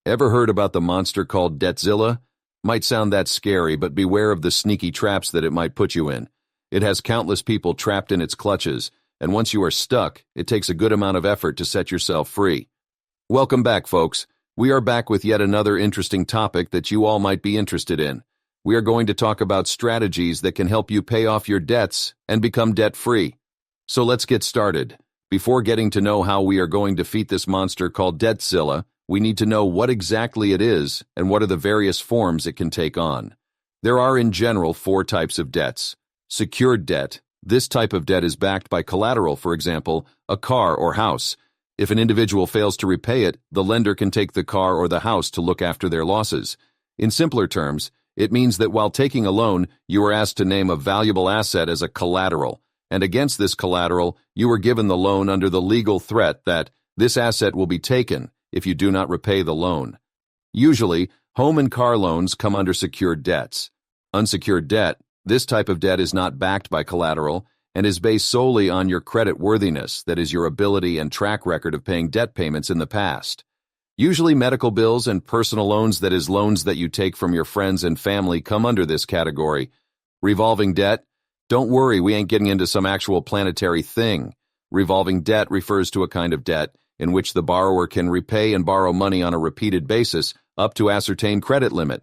Ever heard about the monster called Detzilla? Might sound that scary, but beware of the sneaky traps that it might put you in. It has countless people trapped in its clutches, and once you are stuck, it takes a good amount of effort to set yourself free. Welcome back, folks. We are back with yet another interesting topic that you all might be interested in. We are going to talk about strategies that can help you pay off your debts and become debt-free. So let's get started. Before getting to know how we are going to defeat this monster called Detzilla, we need to know what exactly it is and what are the various forms it can take on. There are in general 4 types of debts. Secured debt. This type of debt is backed by collateral, for example, a car or house. If an individual fails to repay it, the lender can take the car or the house to look after their losses. In simpler terms, it means that while taking a loan, you are asked to name a valuable asset as a collateral, and against this collateral, you are given the loan under the legal threat that this asset will be taken if you do not repay the loan. Usually, home and car loans come under secured debts. Unsecured debt. This type of debt is not backed by collateral and is based solely on your credit worthiness, that is, your ability and track record of paying debt payments in the past. Usually medical bills and personal loans, that is, loans that you take from your friends and family, come under this category. Revolving debt. Don't worry, we ain't getting into some actual planetary thing. Revolving debt refers to a kind of debt in which the borrower can repay and borrow money on a repeated basis up to ascertained credit limit.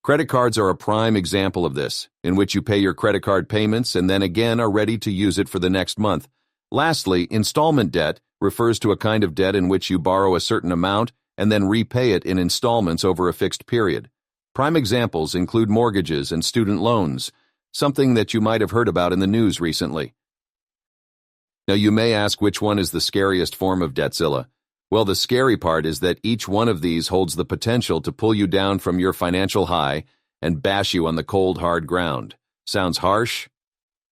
Credit cards are a prime example of this, in which you pay your credit card payments and then again are ready to use it for the next month. Lastly, installment debt refers to a kind of debt in which you borrow a certain amount and then repay it in installments over a fixed period. Prime examples include mortgages and student loans, something that you might have heard about in the news recently. Now you may ask, which one is the scariest form of Detzilla? Well, the scary part is that each one of these holds the potential to pull you down from your financial high and bash you on the cold, hard ground. Sounds harsh?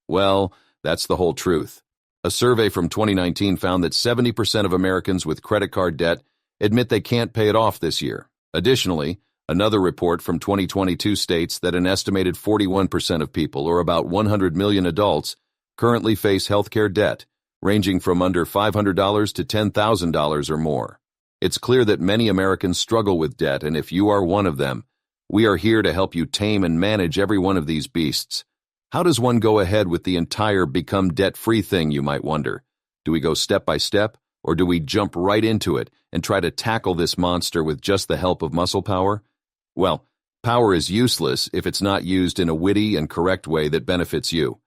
Well, that's the whole truth. A survey from 2019 found that 70% of Americans with credit card debt admit they can't pay it off this year. Additionally, another report from 2022 states that an estimated 41% of people, or about 100 million adults, currently face healthcare debt, ranging from under $500 to $10,000 or more. It's clear that many Americans struggle with debt, and if you are one of them, we are here to help you tame and manage every one of these beasts. How does one go ahead with the entire become debt-free thing, you might wonder? Do we go step by step, or do we jump right into it and try to tackle this monster with just the help of muscle power? Well, power is useless if it's not used in a witty and correct way that benefits you.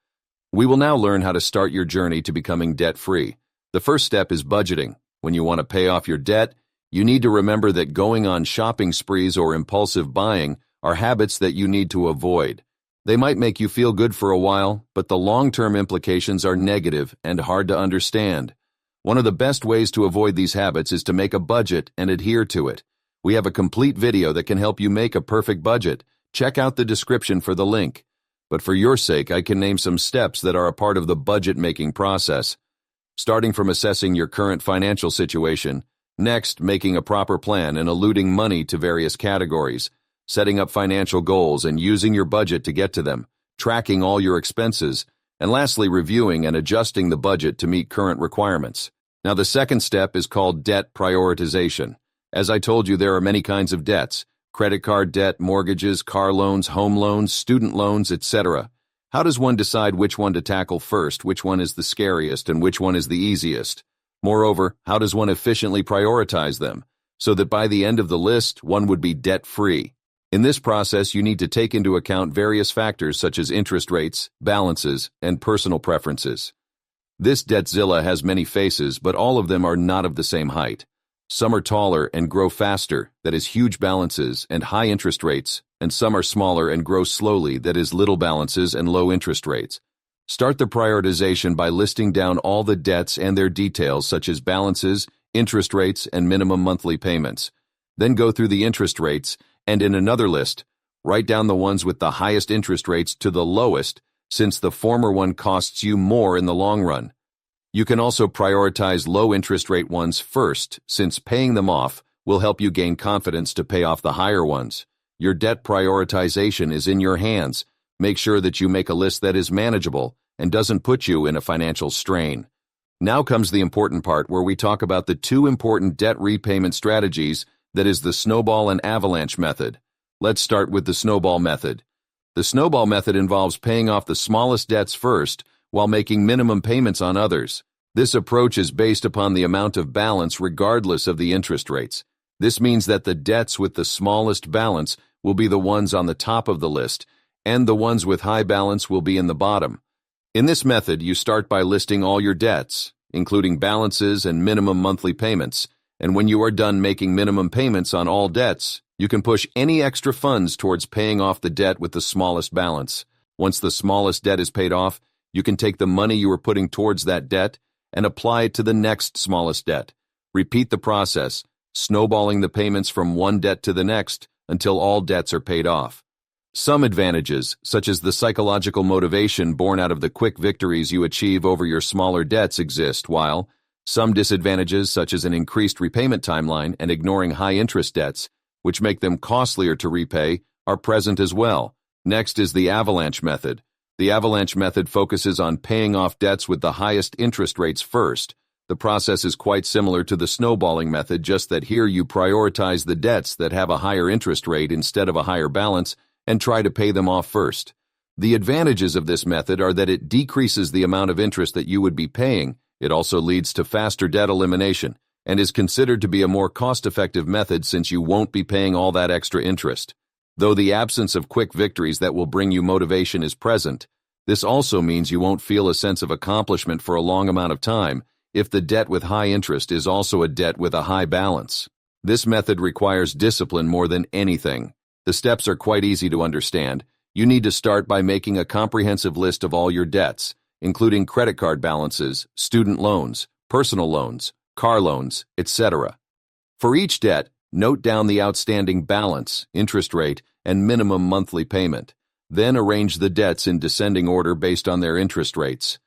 We will now learn how to start your journey to becoming debt-free. The first step is budgeting. When you want to pay off your debt, you need to remember that going on shopping sprees or impulsive buying are habits that you need to avoid. They might make you feel good for a while, but the long-term implications are negative and hard to understand. One of the best ways to avoid these habits is to make a budget and adhere to it. We have a complete video that can help you make a perfect budget. Check out the description for the link. But for your sake, I can name some steps that are a part of the budget-making process. Starting from assessing your current financial situation, next, making a proper plan and allotting money to various categories, setting up financial goals and using your budget to get to them, tracking all your expenses, and lastly, reviewing and adjusting the budget to meet current requirements. Now, the second step is called debt prioritization. As I told you, there are many kinds of debts: credit card debt, mortgages, car loans, home loans, student loans, etc. How does one decide which one to tackle first, which one is the scariest, and which one is the easiest? Moreover, how does one efficiently prioritize them, so that by the end of the list, one would be debt-free? In this process, you need to take into account various factors such as interest rates, balances, and personal preferences. This Detzilla has many faces, but all of them are not of the same height. Some are taller and grow faster, that is huge balances and high interest rates, and some are smaller and grow slowly, that is little balances and low interest rates. Start the prioritization by listing down all the debts and their details such as balances, interest rates, and minimum monthly payments. Then go through the interest rates, and in another list, write down the ones with the highest interest rates to the lowest, since the former one costs you more in the long run. You can also prioritize low interest rate ones first, since paying them off will help you gain confidence to pay off the higher ones. Your debt prioritization is in your hands. Make sure that you make a list that is manageable and doesn't put you in a financial strain. Now comes the important part where we talk about the 2 important debt repayment strategies that is the snowball and avalanche method. Let's start with the snowball method. The snowball method involves paying off the smallest debts first while making minimum payments on others. This approach is based upon the amount of balance regardless of the interest rates. This means that the debts with the smallest balance will be the ones on the top of the list, and the ones with high balance will be in the bottom. In this method, you start by listing all your debts, including balances and minimum monthly payments, and when you are done making minimum payments on all debts, you can push any extra funds towards paying off the debt with the smallest balance. Once the smallest debt is paid off, you can take the money you are putting towards that debt and apply it to the next smallest debt. Repeat the process, snowballing the payments from one debt to the next until all debts are paid off. Some advantages, such as the psychological motivation born out of the quick victories you achieve over your smaller debts, exist, while some disadvantages, such as an increased repayment timeline and ignoring high-interest debts, which make them costlier to repay, are present as well. Next is the avalanche method. The avalanche method focuses on paying off debts with the highest interest rates first. The process is quite similar to the snowballing method, just that here you prioritize the debts that have a higher interest rate instead of a higher balance and try to pay them off first. The advantages of this method are that it decreases the amount of interest that you would be paying. It also leads to faster debt elimination and is considered to be a more cost-effective method since you won't be paying all that extra interest. Though the absence of quick victories that will bring you motivation is present, this also means you won't feel a sense of accomplishment for a long amount of time if the debt with high interest is also a debt with a high balance. This method requires discipline more than anything. The steps are quite easy to understand. You need to start by making a comprehensive list of all your debts, including credit card balances, student loans, personal loans, car loans, etc. For each debt, note down the outstanding balance, interest rate, and minimum monthly payment. Then arrange the debts in descending order based on their interest rates.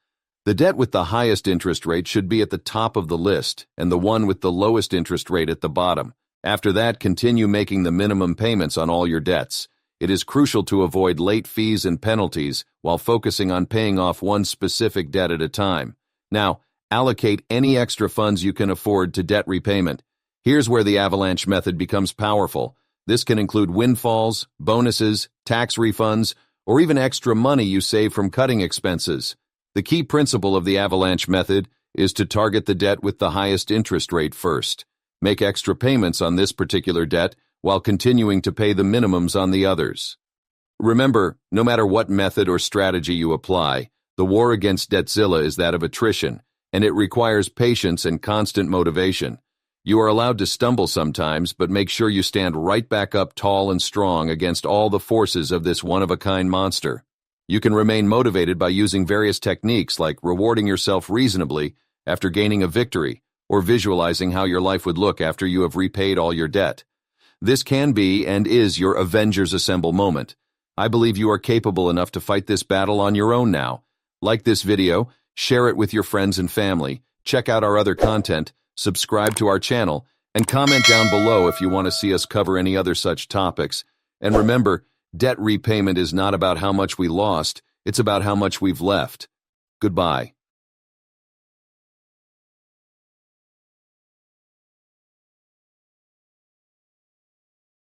The debt with the highest interest rate should be at the top of the list, and the one with the lowest interest rate at the bottom. After that, continue making the minimum payments on all your debts. It is crucial to avoid late fees and penalties while focusing on paying off one specific debt at a time. Now, allocate any extra funds you can afford to debt repayment. Here's where the avalanche method becomes powerful. This can include windfalls, bonuses, tax refunds, or even extra money you save from cutting expenses. The key principle of the avalanche method is to target the debt with the highest interest rate first. Make extra payments on this particular debt while continuing to pay the minimums on the others. Remember, no matter what method or strategy you apply, the war against Debtzilla is that of attrition, and it requires patience and constant motivation. You are allowed to stumble sometimes, but make sure you stand right back up tall and strong against all the forces of this one-of-a-kind monster. You can remain motivated by using various techniques like rewarding yourself reasonably after gaining a victory, or visualizing how your life would look after you have repaid all your debt. This can be and is your Avengers Assemble moment. I believe you are capable enough to fight this battle on your own now. Like this video, share it with your friends and family, check out our other content, subscribe to our channel, and comment down below if you want to see us cover any other such topics. And remember, debt repayment is not about how much we lost, it's about how much we've left. Goodbye.